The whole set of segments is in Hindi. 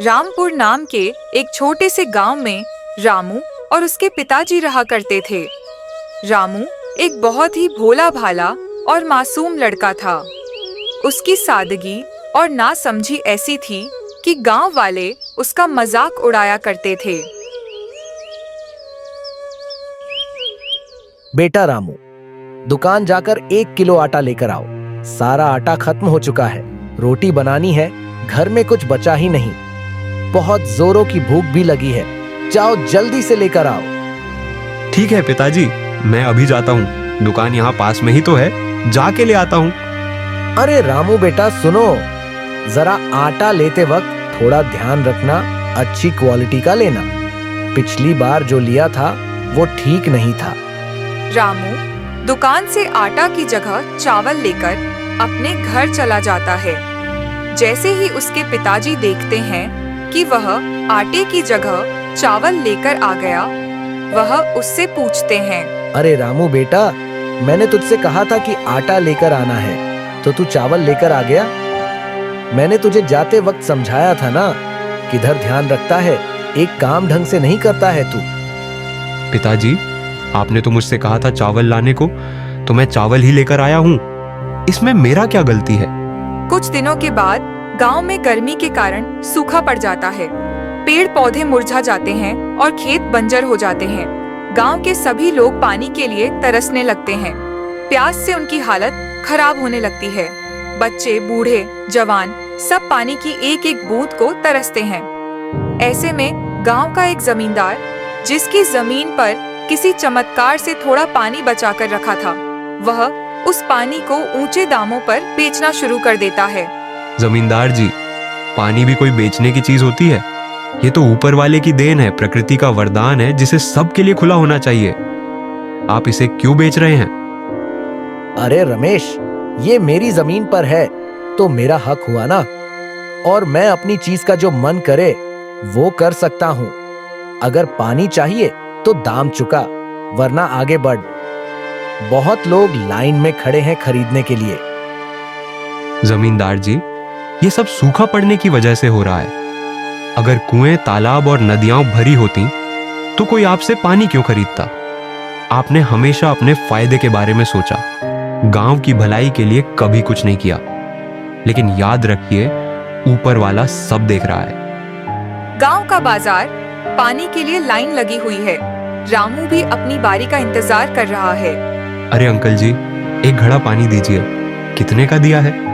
रामपुर नाम के एक छोटे से गांव में रामू और उसके पिताजी रहा करते थे। रामू एक बहुत ही भोला भाला और मासूम लड़का था। उसकी सादगी और नासमझी ऐसी थी कि गांव वाले उसका मजाक उड़ाया करते थे। बेटा रामू, दुकान जाकर 1 किलो आटा लेकर आओ। सारा आटा खत्म हो चुका है। रोटी बनानी है, घर में कुछ बचा ही नहीं। बहुत जोरों की भूख भी लगी है। जाओ जल्दी से लेकर आओ। ठीक है पिताजी, मैं अभी जाता हूँ। दुकान यहाँ पास में ही तो है, जाके ले आता हूँ। अरे रामू बेटा सुनो, जरा आटा लेते वक्त थोड़ा ध्यान रखना, अच्छी क्वालिटी का लेना। पिछली बार जो लिया था वो ठीक नहीं था। रामू दुकान से आटा की जगह चावल लेकर अपने घर चला जाता है। जैसे ही उसके पिताजी देखते हैं कि वह आटे की जगह चावल लेकर आ गया, वह उससे पूछते हैं, अरे रामू बेटा, मैंने तुझसे कहा था कि आटा लेकर आना है, तो तू चावल लेकर आ गया। मैंने तुझे जाते वक्त समझाया था ना, किधर ध्यान रखता है, एक काम ढंग से नहीं करता है तू। पिताजी, आपने तो मुझसे कहा था चावल लाने को, तो मैं चावल ही लेकर आया हूँ। इसमें मेरा क्या गलती है? कुछ दिनों के बाद गांव में गर्मी के कारण सूखा पड़ जाता है। पेड़ पौधे मुरझा जाते हैं और खेत बंजर हो जाते हैं। गांव के सभी लोग पानी के लिए तरसने लगते हैं। प्यास से उनकी हालत खराब होने लगती है। बच्चे, बूढ़े, जवान सब पानी की एक एक बूंद को तरसते हैं। ऐसे में गांव का एक जमींदार, जिसकी जमीन पर किसी चमत्कार से थोड़ा पानी बचाकर रखा था, वह उस पानी को ऊंचे दामों पर बेचना शुरू कर देता है। जमींदार जी, पानी भी कोई बेचने की चीज होती है? ये तो ऊपर वाले की देन है, प्रकृति का वरदान है, जिसे सबके लिए खुला होना चाहिए। आप इसे क्यों बेच रहे हैं? अरे रमेश, ये मेरी जमीन पर है तो मेरा हक हुआ ना, और मैं अपनी चीज का जो मन करे वो कर सकता हूँ। अगर पानी चाहिए तो दाम चुका, वरना आगे बढ़। बहुत लोग लाइन में खड़े हैं खरीदने के लिए। जमींदार जी, ये सब सूखा पड़ने की वजह से हो रहा है। अगर कुएं, तालाब और नदियां भरी होती तो कोई आपसे पानी क्यों खरीदता? आपने हमेशा अपने फायदे के बारे में सोचा, गांव की भलाई के लिए कभी कुछ नहीं किया। लेकिन याद रखिए, ऊपर वाला सब देख रहा है। गांव का बाजार, पानी के लिए लाइन लगी हुई है। रामू भी अपनी बारी का इंतजार कर रहा है। अरे अंकल जी, एक घड़ा पानी दीजिए। कितने का दिया है?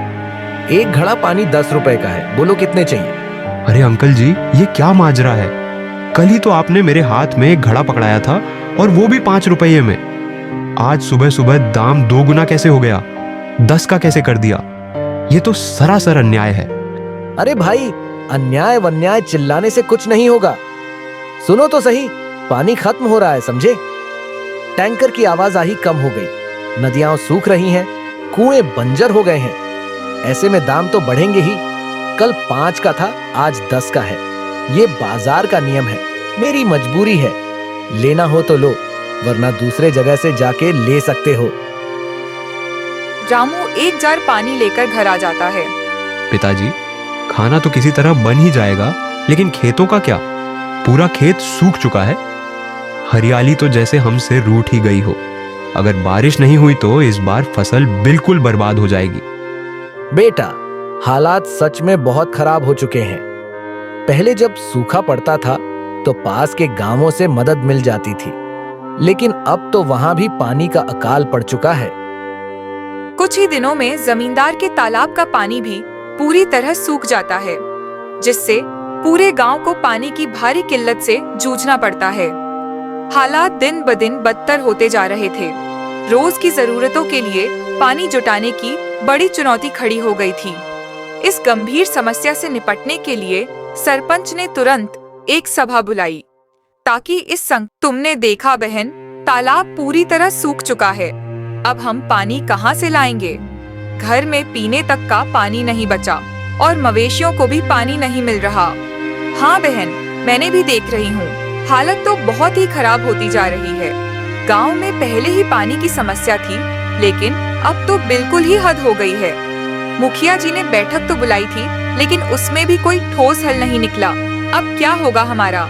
एक घड़ा पानी 10 रुपए का है, बोलो कितने चाहिए? अरे अंकल जी, ये क्या माजरा है? कल ही तो आपने मेरे हाथ में एक घड़ा पकड़ाया था, और वो भी 5 रुपये में। आज सुबह सुबह दाम 2 गुना कैसे हो गया? 10 का कैसे कर दिया? ये तो सरासर अन्याय है। अरे भाई, अन्याय वन्याय चिल्लाने से कुछ नहीं होगा। सुनो तो सही, पानी खत्म हो रहा है, समझे? टैंकर की आवाजाही कम हो गई, नदियां सूख रही हैं, कुएं बंजर हो गए हैं। ऐसे में दाम तो बढ़ेंगे ही। कल 5 का था, आज 10 का है। ये बाजार का नियम है, मेरी मजबूरी है। लेना हो तो लो, वरना दूसरे जगह से जाके ले सकते हो। रामू एक जार पानी लेकर घर आ जाता है। पिताजी, खाना तो किसी तरह बन ही जाएगा, लेकिन खेतों का क्या? पूरा खेत सूख चुका है। हरियाली तो जैसे हमसे रूठ ही गई हो। अगर बारिश नहीं हुई तो इस बार फसल बिल्कुल बर्बाद हो जाएगी। बेटा, हालात सच में बहुत खराब हो चुके हैं। पहले जब सूखा पड़ता था तो पास के गांवों से मदद मिल जाती थी, लेकिन अब तो वहां भी पानी का अकाल पड़ चुका है। कुछ ही दिनों में जमींदार के तालाब का पानी भी पूरी तरह सूख जाता है, जिससे पूरे गांव को पानी की भारी किल्लत से जूझना पड़ता है। हालात दिन ब दिन बदतर होते जा रहे थे। रोज की जरूरतों के लिए पानी जुटाने की बड़ी चुनौती खड़ी हो गई थी। इस गंभीर समस्या से निपटने के लिए सरपंच ने तुरंत एक सभा बुलाई, ताकि इस तुमने देखा बहन, तालाब पूरी तरह सूख चुका है। अब हम पानी कहाँ से लाएंगे? घर में पीने तक का पानी नहीं बचा और मवेशियों को भी पानी नहीं मिल रहा। हाँ बहन, मैंने भी देख रही हूँ, हालत तो बहुत ही खराब होती जा रही है। गांव में पहले ही पानी की समस्या थी, लेकिन अब तो बिल्कुल ही हद हो गई है। मुखिया जी ने बैठक तो बुलाई थी, लेकिन उसमें भी कोई ठोस हल नहीं निकला। अब क्या होगा हमारा?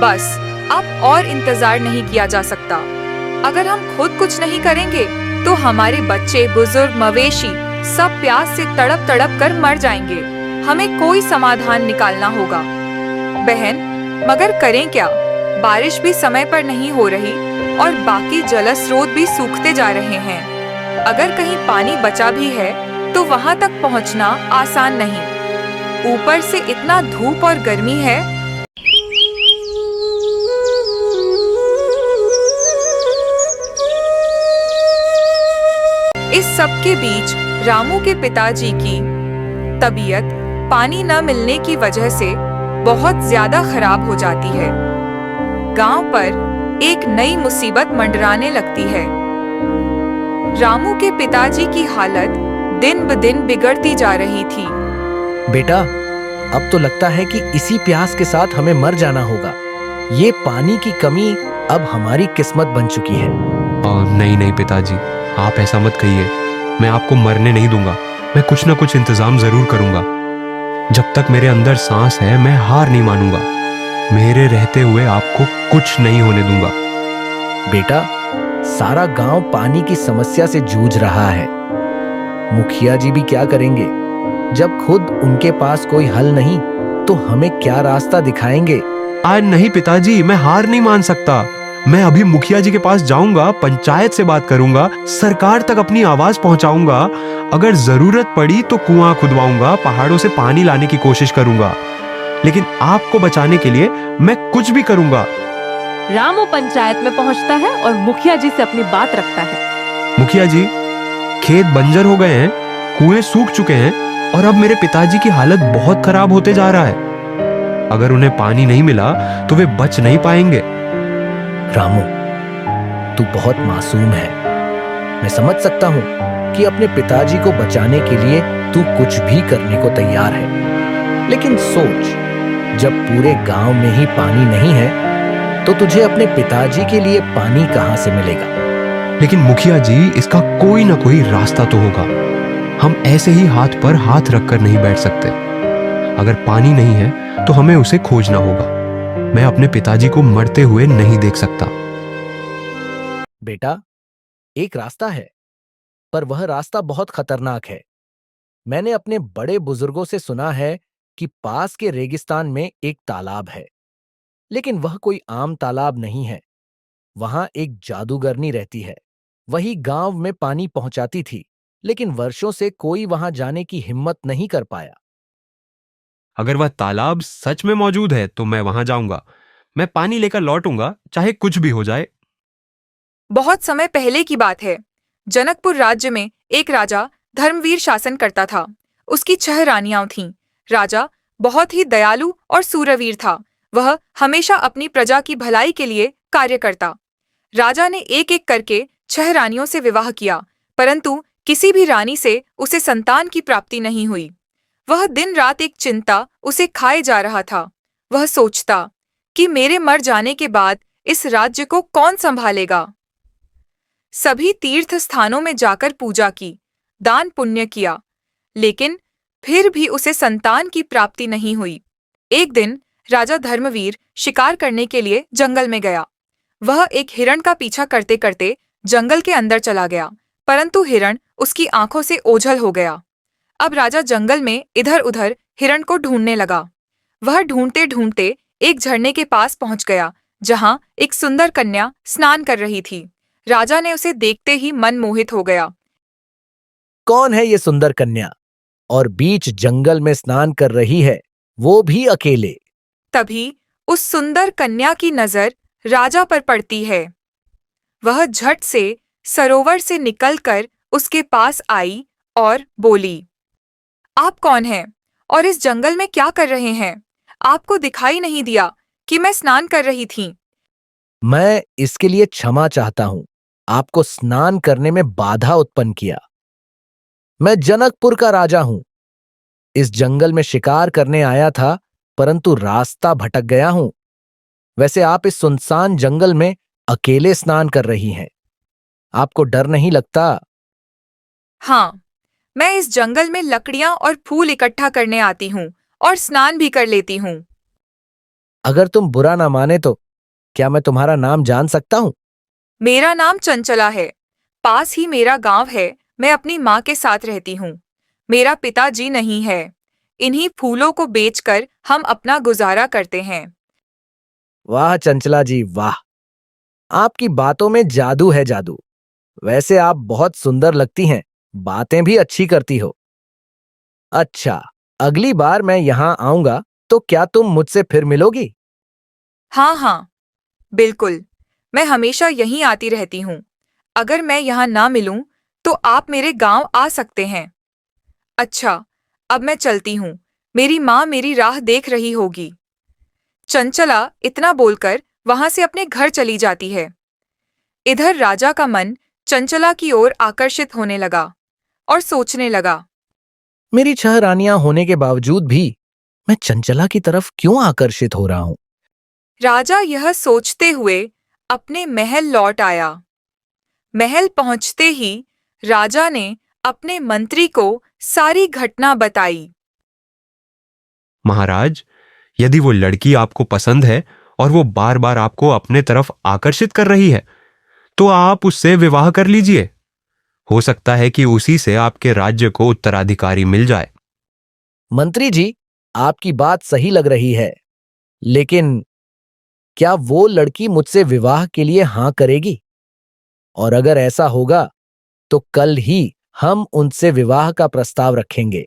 बस अब और इंतजार नहीं किया जा सकता। अगर हम खुद कुछ नहीं करेंगे तो हमारे बच्चे, बुजुर्ग, मवेशी सब प्यास से तड़प तड़प कर मर जाएंगे। हमें कोई समाधान निकालना होगा। बहन, मगर करें क्या? बारिश भी समय पर नहीं हो रही और बाकी जल स्रोत भी सूखते जा रहे हैं। अगर कहीं पानी बचा भी है तो वहां तक पहुंचना आसान नहीं। ऊपर से इतना धूप और गर्मी है। इस सब के बीच रामू के पिताजी की तबीयत पानी न मिलने की वजह से बहुत ज्यादा खराब हो जाती है। गांव पर एक नई मुसीबत मंडराने लगती है। रामू के पिताजी की हालत दिन ब दिन बिगड़ती जा रही थी। बेटा, अब तो लगता है कि इसी प्यास के साथ हमें मर जाना होगा। ये पानी की कमी अब हमारी किस्मत बन चुकी है। नहीं नहीं पिताजी, आप ऐसा मत कहिए। मैं आपको मरने नहीं दूंगा। मैं कुछ ना कुछ इंतजाम जरूर करूंगा। जब तक मेरे अंदर सांस है मैं हार नहीं मानूंगा। मेरे रहते हुए आपको कुछ नहीं होने दूंगा। बेटा, सारा गांव पानी की समस्या से जूझ रहा है। मुखिया जी भी क्या करेंगे? जब खुद उनके पास कोई हल नहीं तो हमें क्या रास्ता दिखाएंगे? नहीं पिताजी, मैं हार नहीं मान सकता। मैं अभी मुखिया जी के पास जाऊंगा, पंचायत से बात करूंगा, सरकार तक अपनी आवाज पहुंचाऊंगा। अगर जरूरत पड़ी तो कुआं खुदवाऊंगा, पहाड़ों से पानी लाने की कोशिश करूंगा। लेकिन आपको बचाने के लिए मैं कुछ भी करूंगा। रामू पंचायत में पहुंचता है और मुखिया जी से अपनी बात रखता है। मुखिया जी, खेत बंजर हो गए हैं, कुएं सूख चुके हैं और अब मेरे पिताजी की हालत बहुत खराब होते जा रहा है। अगर उन्हें पानी नहीं मिला तो वे बच नहीं पाएंगे। रामू, तू बहुत मासूम है। मैं समझ सकता हूँ कि अपने पिताजी को बचाने के लिए तू कुछ भी करने को तैयार है। लेकिन सोच, जब पूरे गांव में ही पानी नहीं है तो तुझे अपने पिताजी के लिए पानी कहां से मिलेगा? लेकिन मुखिया जी, इसका कोई ना कोई रास्ता तो होगा। हम ऐसे ही हाथ पर हाथ रखकर नहीं बैठ सकते। अगर पानी नहीं है तो हमें उसे खोजना होगा। मैं अपने पिताजी को मरते हुए नहीं देख सकता। बेटा, एक रास्ता है, पर वह रास्ता बहुत खतरनाक है। मैंने अपने बड़े बुजुर्गों से सुना है कि पास के रेगिस्तान में एक तालाब है, लेकिन वह कोई आम तालाब नहीं है। वहां एक जादूगरनी रहती है। वही गांव में पानी पहुंचाती थी, लेकिन वर्षों से कोई वहां जाने की हिम्मत नहीं कर पाया। अगर वह तालाब सच में मौजूद है तो मैं वहां जाऊंगा। मैं पानी लेकर लौटूंगा, चाहे कुछ भी हो जाए। बहुत समय पहले की बात है। जनकपुर राज्य में एक राजा धर्मवीर शासन करता था। उसकी 6 रानियां थीं। राजा बहुत ही दयालु और सूरवीर था। वह हमेशा अपनी प्रजा की भलाई के लिए कार्य करता। राजा ने एक एक करके 6 रानियों से विवाह किया, परंतु किसी भी रानी से उसे संतान की प्राप्ति नहीं हुई। वह दिन रात एक चिंता उसे खाए जा रहा था। वह सोचता कि मेरे मर जाने के बाद इस राज्य को कौन संभालेगा। सभी तीर्थ स्थानों में जाकर पूजा की, दान पुण्य किया, लेकिन फिर भी उसे संतान की प्राप्ति नहीं हुई। एक दिन राजा धर्मवीर शिकार करने के लिए जंगल में गया। वह एक हिरण का पीछा करते करते जंगल के अंदर चला गया, परंतु हिरण उसकी आंखों से ओझल हो गया। अब राजा जंगल में इधर उधर हिरण को ढूंढने लगा। वह ढूंढते ढूंढते एक झरने के पास पहुंच गया, जहां एक सुंदर कन्या स्नान कर रही थी। राजा ने उसे देखते ही मन मोहित हो गया। कौन है ये सुंदर कन्या और बीच जंगल में स्नान कर रही है, वो भी अकेले? तभी उस सुंदर कन्या की नजर राजा पर पड़ती है। वह झट से सरोवर से निकलकर उसके पास आई और बोली, आप कौन हैं और इस जंगल में क्या कर रहे हैं? आपको दिखाई नहीं दिया कि मैं स्नान कर रही थी। मैं इसके लिए क्षमा चाहता हूं, आपको स्नान करने में बाधा उत्पन्न किया। मैं जनकपुर का राजा हूं। इस जंगल में शिकार करने आया था, परंतु रास्ता भटक गया हूं। वैसे आप इस सुनसान जंगल में अकेले स्नान कर रही हैं। आपको डर नहीं लगता? हाँ, मैं इस जंगल में लकड़ियां और फूल इकट्ठा करने आती हूँ और स्नान भी कर लेती हूँ। अगर तुम बुरा ना माने तो क्या मैं तुम्हारा नाम जान सकता हूँ? मेरा नाम चंचला है। पास ही मेरा गांव है। मैं अपनी माँ के साथ रहती हूँ। मेरा पिताजी नहीं है। इन्हीं फूलों को बेचकर हम अपना गुजारा करते हैं। वाह चंचला जी वाह, आपकी बातों में जादू है जादू। वैसे आप बहुत सुंदर लगती हैं, बातें भी अच्छी करती हो। अच्छा, अगली बार मैं यहाँ आऊंगा तो क्या तुम मुझसे फिर मिलोगी? हाँ हाँ, बिल्कुल। मैं हमेशा यहीं आती रहती हूँ। अगर मैं यहाँ ना मिलूं तो आप मेरे गांव आ सकते हैं। अच्छा, अब मैं चलती हूँ। मेरी माँ मेरी राह देख रही होगी। चंचला इतना बोलकर वहां से अपने घर चली जाती है। इधर राजा का मन चंचला की ओर आकर्षित होने लगा और सोचने लगा। मेरी 6 रानियां होने के बावजूद भी मैं चंचला की तरफ क्यों आकर्षित हो रहा हूं? राजा यह सोचते हुए अपने महल लौट आया। महल पहुंचते ही राजा ने अपने मंत्री को सारी घटना बताई। महाराज, यदि वो लड़की आपको पसंद है और वो बार बार आपको अपने तरफ आकर्षित कर रही है, तो आप उससे विवाह कर लीजिए। हो सकता है कि उसी से आपके राज्य को उत्तराधिकारी मिल जाए। मंत्री जी, आपकी बात सही लग रही है, लेकिन क्या वो लड़की मुझसे विवाह के लिए हां करेगी? और अगर ऐसा होगा तो कल ही हम उनसे विवाह का प्रस्ताव रखेंगे।